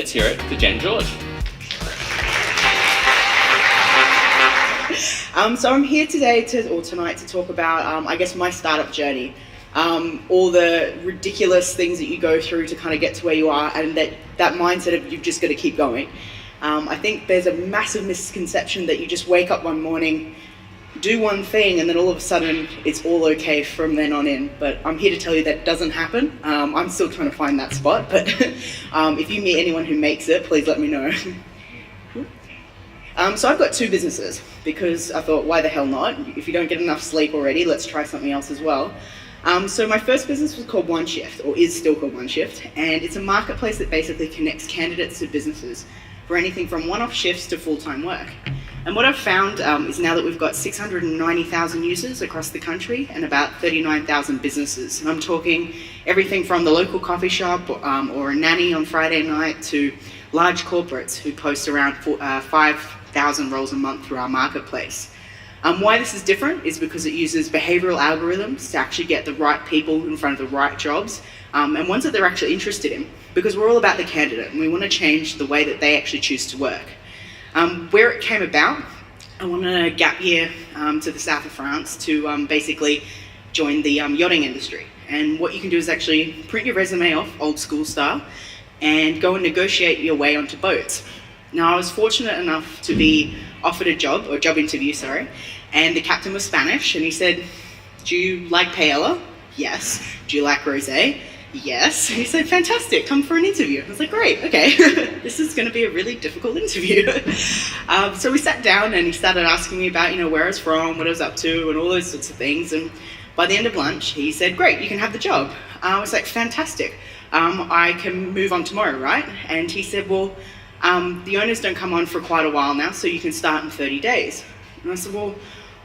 Let's hear it for Jen George. So I'm here today tonight to talk about, I guess, my startup journey. All the ridiculous things that you go through to kind of get to where you are, and that mindset of you've just got to keep going. I think there's a massive misconception that you just wake up one morning, do one thing, and then all of a sudden it's all okay from then on in. But I'm here to tell you that doesn't happen. I'm still trying to find that spot, but if you meet anyone who makes it, please let me know. So I've got two businesses because I thought, why the hell not? If you don't get enough sleep already, let's try something else as well. So my first business was called One Shift, or is still called One Shift, and it's a marketplace that basically connects candidates to businesses for anything from one-off shifts to full-time work. And what I've found is now that we've got 690,000 users across the country and about 39,000 businesses. And I'm talking everything from the local coffee shop or a nanny on Friday night to large corporates who post around 5,000 roles a month through our marketplace. Why this is different is because it uses behavioral algorithms to actually get the right people in front of the right jobs and ones that they're actually interested in, because we're all about the candidate and we want to change the way that they actually choose to work. Where it came about, I went on a gap year to the south of France to basically join the yachting industry. And what you can do is actually print your resume off old school style and go and negotiate your way onto boats. Now, I was fortunate enough to be offered a job interview, and the captain was Spanish, and he said, "Do you like paella?" "Yes." "Do you like rosé?" "Yes." He said, "Fantastic, come for an interview." I was like, "Great, okay." This is going to be a really difficult interview. So we sat down and he started asking me about, where I was from, what I was up to, and all those sorts of things. And by the end of lunch, he said, "Great, you can have the job." I was like, "Fantastic. I can move on tomorrow, right?" And he said, "Well, the owners don't come on for quite a while now, so you can start in 30 days. And I said, "Well,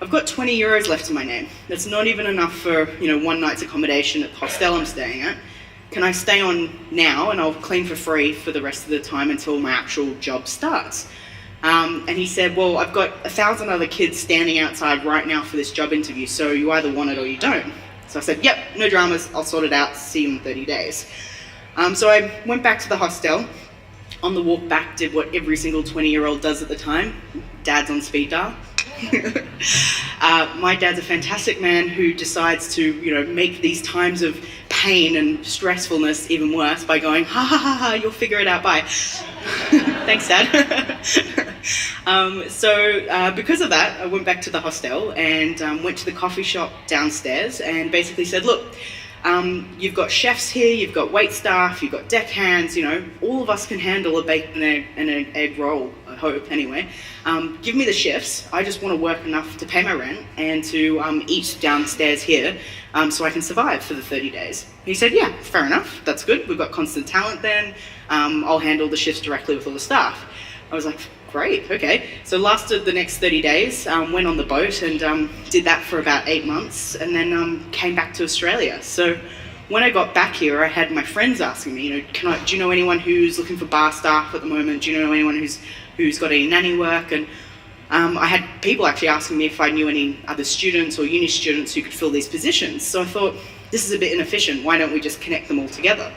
I've got 20 euros left to my name. That's not even enough for, one night's accommodation at the hostel I'm staying at. Can I stay on now and I'll clean for free for the rest of the time until my actual job starts?" And he said, "Well, I've got 1,000 other kids standing outside right now for this job interview, so you either want it or you don't." So I said, "Yep, no dramas, I'll sort it out, see you in 30 days. So I went back to the hostel. On the walk back, did what every single 20-year-old does at the time. Dad's on speed dial. My dad's a fantastic man who decides to, make these times of pain and stressfulness even worse by going, "Ha ha ha ha, you'll figure it out, bye." Thanks, Dad. Because of that, I went back to the hostel and went to the coffee shop downstairs and basically said, "Look, you've got chefs here, you've got wait staff, you've got deckhands, all of us can handle a bacon and an egg roll, I hope, anyway. Give me the shifts. I just want to work enough to pay my rent and to eat downstairs here so I can survive for the 30 days. He said, "Yeah, fair enough, that's good. We've got constant talent then. I'll handle the shifts directly with all the staff." I was like, "Great, okay." So lasted the next 30 days, went on the boat and did that for about 8 months, and then came back to Australia. So when I got back here, I had my friends asking me, do you know anyone who's looking for bar staff at the moment? Do you know anyone who's got any nanny work? And I had people actually asking me if I knew any other students or uni students who could fill these positions. So I thought, this is a bit inefficient. Why don't we just connect them all together?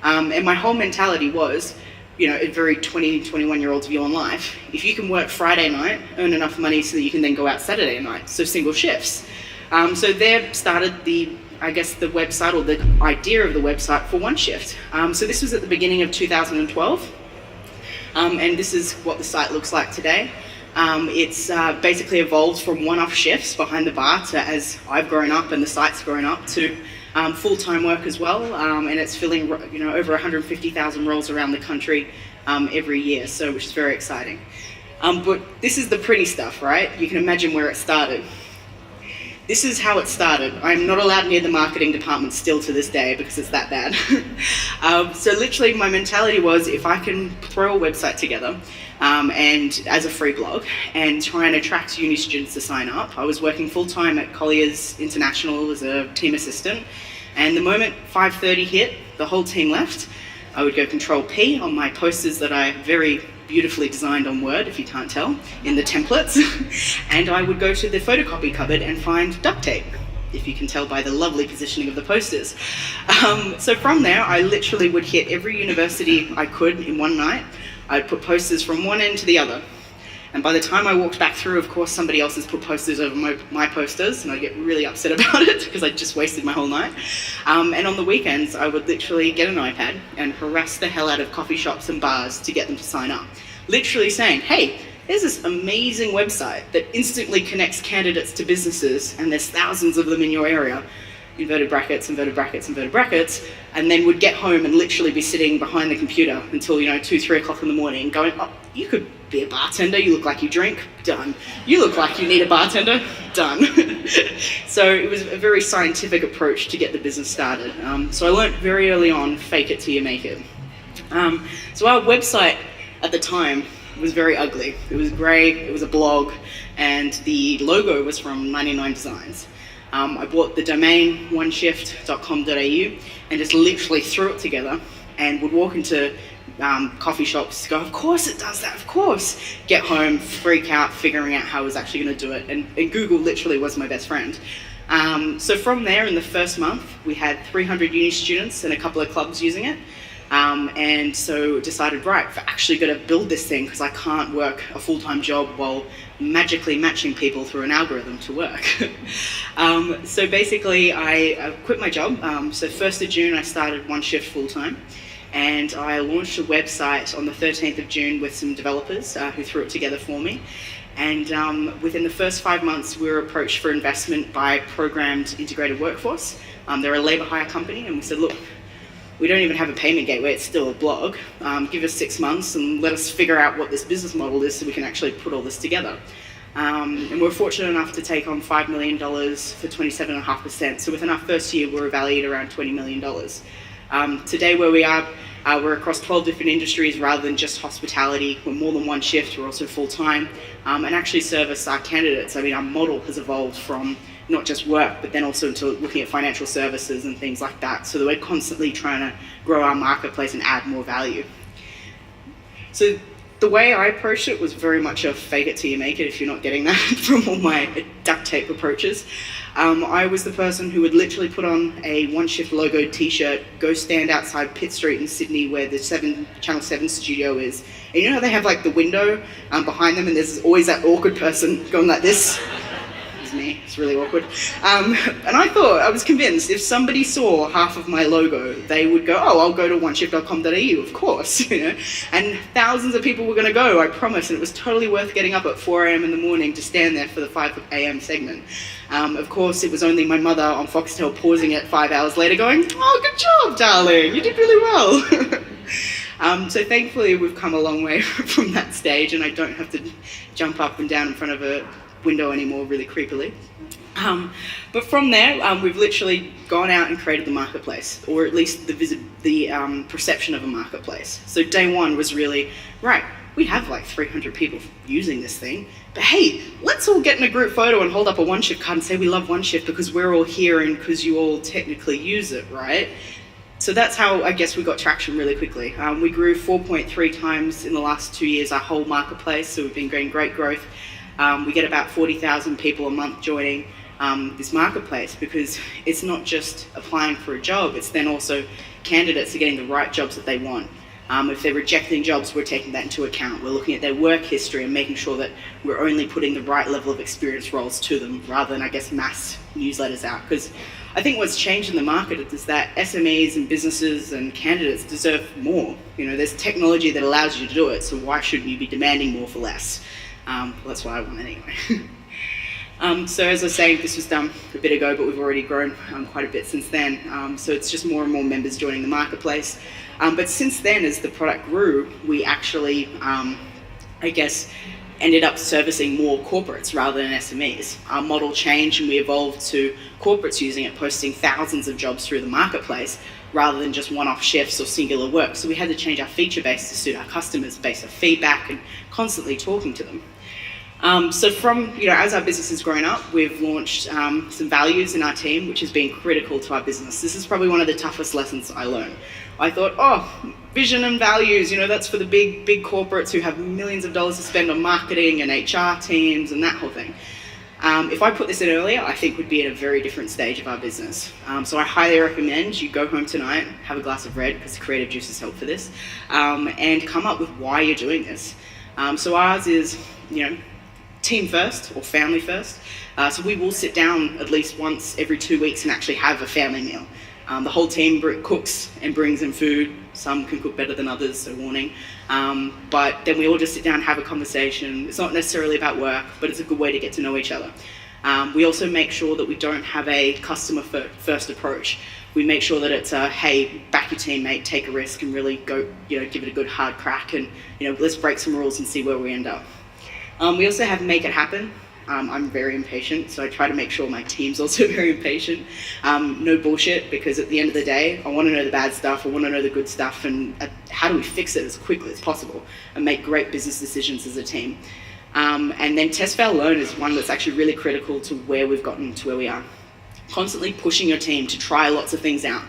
And my whole mentality was, a very 20, 21-year-old view on life. If you can work Friday night, earn enough money so that you can then go out Saturday night, so single shifts. So there started the website, or the idea of the website for One Shift. So this was at the beginning of 2012, and this is what the site looks like today. It's basically evolved from one-off shifts behind the bar to, as I've grown up and the site's grown up, to full-time work as well, and it's filling over 150,000 roles around the country every year, so which is very exciting. But this is the pretty stuff, right? You can imagine where it started. This is how it started. I'm not allowed near the marketing department still to this day because it's that bad. So literally my mentality was, if I can throw a website together and as a free blog and try and attract uni students to sign up. I was working full-time at Collier's International as a team assistant, and the moment 5:30 hit, the whole team left. I would go Control P on my posters that I very beautifully designed on Word, if you can't tell, in the templates, and I would go to the photocopy cupboard and find duct tape. if you can tell by the lovely positioning of the posters. So from there, I literally would hit every university I could in one night. I'd put posters from one end to the other. And by the time I walked back through, of course, somebody else has put posters over my posters, and I'd get really upset about it because I'd just wasted my whole night. And on the weekends, I would literally get an iPad and harass the hell out of coffee shops and bars to get them to sign up. Literally saying, hey, there's this amazing website that instantly connects candidates to businesses, and there's thousands of them in your area. Inverted brackets, inverted brackets, inverted brackets, and then would get home and literally be sitting behind the computer until, 2, 3 o'clock in the morning going, oh, you could be a bartender, you look like you drink, done. You look like you need a bartender, done. So it was a very scientific approach to get the business started. So I learned very early on, fake it till you make it. So our website at the time was very ugly. It was grey, it was a blog, and the logo was from 99 Designs. I bought the domain oneshift.com.au and just literally threw it together and would walk into coffee shops, go, of course it does that, of course. Get home, freak out, figuring out how I was actually going to do it. And Google literally was my best friend. So from there, in the first month, we had 300 uni students and a couple of clubs using it. And so decided, right, I've actually got to build this thing because I can't work a full-time job while magically matching people through an algorithm to work. So basically I quit my job. So 1st of June I started One Shift full-time, and I launched a website on the 13th of June with some developers who threw it together for me. And within the first 5 months we were approached for investment by Programmed Integrated Workforce. They're a labour hire company, and we said, look, we don't even have a payment gateway, it's still a blog. Give us 6 months and let us figure out what this business model is so we can actually put all this together. And we're fortunate enough to take on $5 million for 27.5%. So within our first year, we were valued around $20 million. Today where we are, we're across 12 different industries rather than just hospitality. We're more than one shift, we're also full-time, and actually service our candidates. I mean, our model has evolved from not just work, but then also to looking at financial services and things like that, so that we're constantly trying to grow our marketplace and add more value. So the way I approached it was very much a fake it till you make it, if you're not getting that from all my duct tape approaches. I was the person who would literally put on a One Shift logoed t-shirt, go stand outside Pitt Street in Sydney where the Channel 7 studio is. And you know how they have like the window behind them, and there's always that awkward person going like this? Me. It's really awkward. And I thought, I was convinced if somebody saw half of my logo, they would go, oh, I'll go to oneshift.com.au, of course, And thousands of people were going to go, I promise, and it was totally worth getting up at 4 a.m. in the morning to stand there for the 5 a.m. segment. Of course, it was only my mother on Foxtel pausing it 5 hours later going, oh, good job, darling, you did really well. So thankfully, we've come a long way from that stage, and I don't have to jump up and down in front of a window anymore really creepily. But from there, we've literally gone out and created the marketplace, or at least the perception of a marketplace. So day one was really, right, we have like 300 people using this thing, but hey, let's all get in a group photo and hold up a One Shift card and say we love One Shift because we're all here and because you all technically use it, right? So that's how I guess we got traction really quickly. We grew 4.3 times in the last 2 years, our whole marketplace, so we've been getting great growth. We get about 40,000 people a month joining this marketplace because it's not just applying for a job, it's then also candidates are getting the right jobs that they want. If they're rejecting jobs, we're taking that into account. We're looking at their work history and making sure that we're only putting the right level of experience roles to them rather than, I guess, mass newsletters out. Because I think what's changed in the market is that SMEs and businesses and candidates deserve more. There's technology that allows you to do it, so why shouldn't you be demanding more for less? Well, that's what I want anyway. So as I was saying, this was done a bit ago, but we've already grown quite a bit since then. So it's just more and more members joining the marketplace. But since then, as the product grew, we actually, I guess, ended up servicing more corporates rather than SMEs. Our model changed and we evolved to corporates using it, posting thousands of jobs through the marketplace rather than just one-off shifts or singular work. So we had to change our feature base to suit our customers based on feedback and constantly talking to them. So from, as our business has grown up, we've launched some values in our team, which has been critical to our business. This is probably one of the toughest lessons I learned. I thought, vision and values, that's for the big corporates who have millions of dollars to spend on marketing and HR teams and that whole thing. If I put this in earlier, I think we'd be at a very different stage of our business. So I highly recommend you go home tonight, have a glass of red, because the creative juices help for this, and come up with why you're doing this. So ours is, team first or family first. So we will sit down at least once every 2 weeks and actually have a family meal. The whole team cooks and brings in food. Some can cook better than others, so warning. But then we all just sit down and have a conversation. It's not necessarily about work, but it's a good way to get to know each other. We also make sure that we don't have a customer first approach. We make sure that it's hey, back your teammate, take a risk, and really go, give it a good hard crack, and let's break some rules and see where we end up. We also have make it happen. I'm very impatient, so I try to make sure my team's also very impatient. No bullshit, because at the end of the day, I want to know the bad stuff, I want to know the good stuff, and how do we fix it as quickly as possible and make great business decisions as a team. And then test, fail, learn is one that's actually really critical to where we've gotten to where we are. Constantly pushing your team to try lots of things out.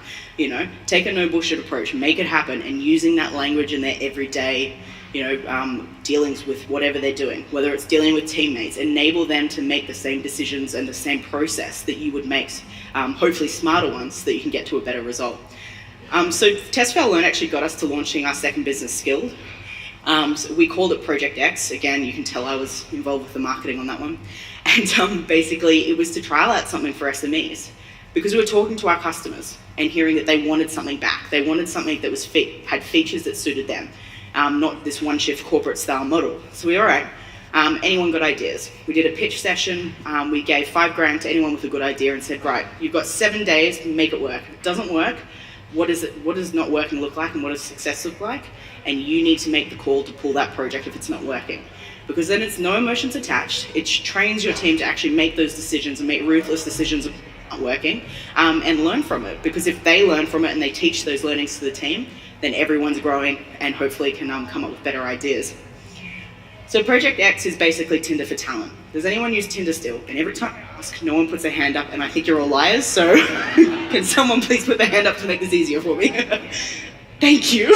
Take a no bullshit approach, make it happen, and using that language in their everyday dealings with whatever they're doing, whether it's dealing with teammates, enable them to make the same decisions and the same process that you would make, hopefully smarter ones, so that you can get to a better result. So Test, Fail, Learn actually got us to launching our second business, Skilled. So we called it Project X. Again, you can tell I was involved with the marketing on that one. And basically it was to trial out something for SMEs, because we were talking to our customers and hearing that they wanted something back. They wanted something that was had features that suited them. Not this one shift corporate style model. So we, all right, anyone got ideas? We did a pitch session. We gave $5,000 to anyone with a good idea and said, right, you've got 7 days to make it work. If it doesn't work, what does not working look like, and what does success look like? And you need to make the call to pull that project if it's not working. Because then it's no emotions attached. It trains your team to actually make those decisions and make ruthless decisions of not working, and learn from it. Because if they learn from it and they teach those learnings to the team, then everyone's growing and hopefully can come up with better ideas. So Project X is basically Tinder for talent. Does anyone use Tinder still? And every time I ask, no one puts their hand up, and I think you're all liars, so can someone please put their hand up to make this easier for me? Thank you.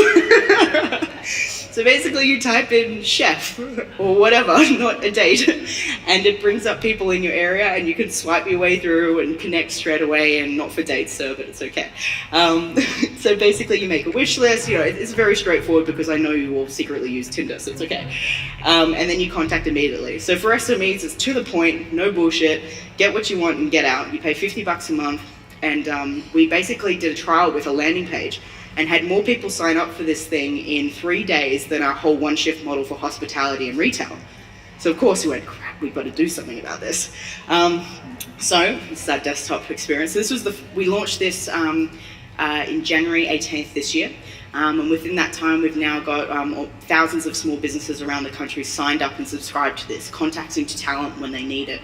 So basically you type in chef or whatever, not a date, and it brings up people in your area, and you can swipe your way through and connect straight away, and not for dates, sir, but it's okay. So basically you make a wish list. It's very straightforward, because I know you all secretly use Tinder, so it's okay. And then you contact immediately. So for SMEs, it's to the point, no bullshit, get what you want and get out. You pay $50 a month, and we basically did a trial with a landing page and had more people sign up for this thing in 3 days than our whole one shift model for hospitality and retail. So of course we went, crap, we've got to do something about this. So this is our desktop experience. We launched this in January 18th this year. And within that time, we've now got thousands of small businesses around the country signed up and subscribed to this, contacting to talent when they need it.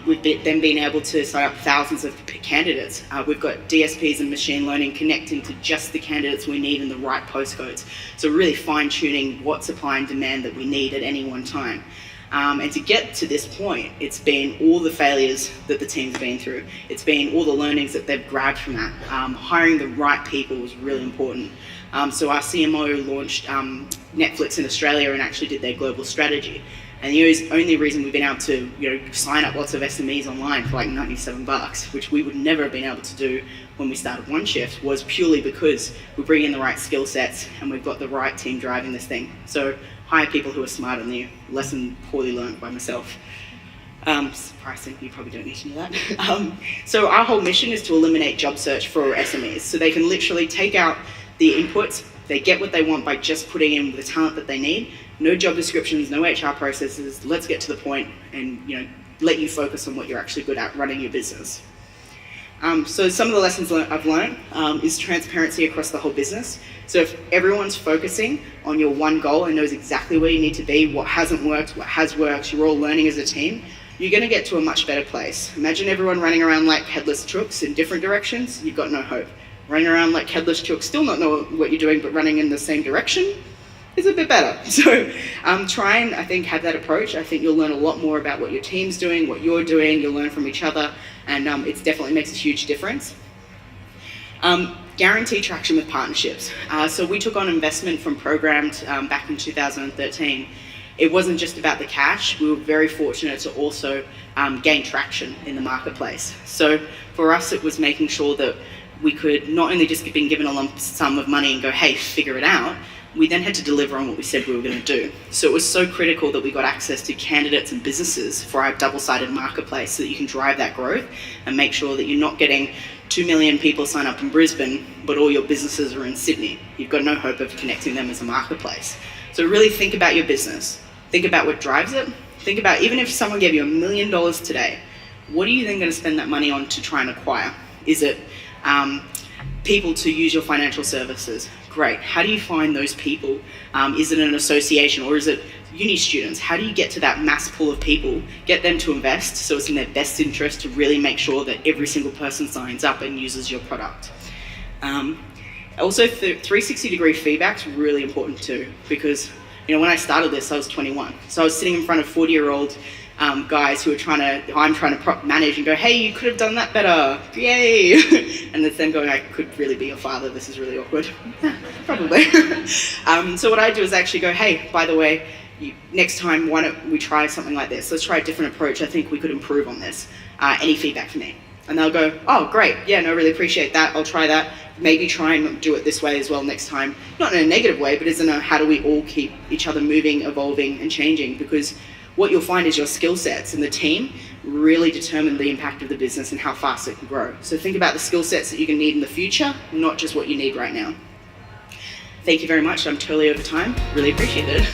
We've then been able to sign up thousands of candidates. We've got DSPs and machine learning connecting to just the candidates we need in the right postcodes. So really fine-tuning what supply and demand that we need at any one time. And to get to this point, it's been all the failures that the team's been through. It's been all the learnings that they've grabbed from that. Hiring the right people was really important. So our CMO launched Netflix in Australia and actually did their global strategy. And the only reason we've been able to sign up lots of SMEs online for like $97, which we would never have been able to do when we started One Shift, was purely because we bring in the right skill sets and we've got the right team driving this thing. So hire people who are smarter than you. Lesson poorly learned by myself. Surprising, you probably don't need to know that. So our whole mission is to eliminate job search for SMEs. So they can literally take out the inputs, they get what they want by just putting in the talent that they need. No job descriptions, no HR processes. Let's get to the point and let you focus on what you're actually good at, running your business. So some of the lessons I've learned is transparency across the whole business. So if everyone's focusing on your one goal and knows exactly where you need to be, what hasn't worked, what has worked, you're all learning as a team, you're going to get to a much better place. Imagine everyone running around like headless chooks in different directions. You've got no hope. Running around like headless chooks, still not know what you're doing, but running in the same direction is a bit better. So try and, I think, have that approach. I think you'll learn a lot more about what your team's doing, what you're doing. You'll learn from each other, and it definitely makes a huge difference. Guarantee traction with partnerships. So we took on investment from Programmed back in 2013. it wasn't just about the cash. We were very fortunate to also gain traction in the marketplace. So for us, it was making sure that we could not only just been given a lump sum of money and go, hey, figure it out, we then had to deliver on what we said we were going to do. So it was so critical that we got access to candidates and businesses for our double-sided marketplace so that you can drive that growth and make sure that you're not getting 2 million people sign up in Brisbane, but all your businesses are in Sydney. You've got no hope of connecting them as a marketplace. So really think about your business. Think about what drives it. Think about, even if someone gave you $1 million today, what are you then going to spend that money on to try and acquire? Is it people to use your financial services? Great. How do you find those people? Is it an association or is it uni students? How do you get to that mass pool of people, get them to invest so it's in their best interest to really make sure that every single person signs up and uses your product? Also, 360-degree feedback's really important too, because when I started this, I was 21. So I was sitting in front of 40-year-old guys who were I'm trying to manage and go, hey, you could have done that better, yay! And it's them going, I could really be your father, this is really awkward. Yeah, probably. So what I do is actually go, hey, by the way, next time, why don't we try something like this? Let's try a different approach. I think we could improve on this. Any feedback for me? And they'll go, oh, great. Yeah, no, really appreciate that. I'll try that. Maybe try and do it this way as well next time. Not in a negative way, but as in a how do we all keep each other moving, evolving, and changing? Because what you'll find is your skill sets and the team really determine the impact of the business and how fast it can grow. So think about the skill sets that you're going to need in the future, not just what you need right now. Thank you very much. I'm totally over time. Really appreciate it.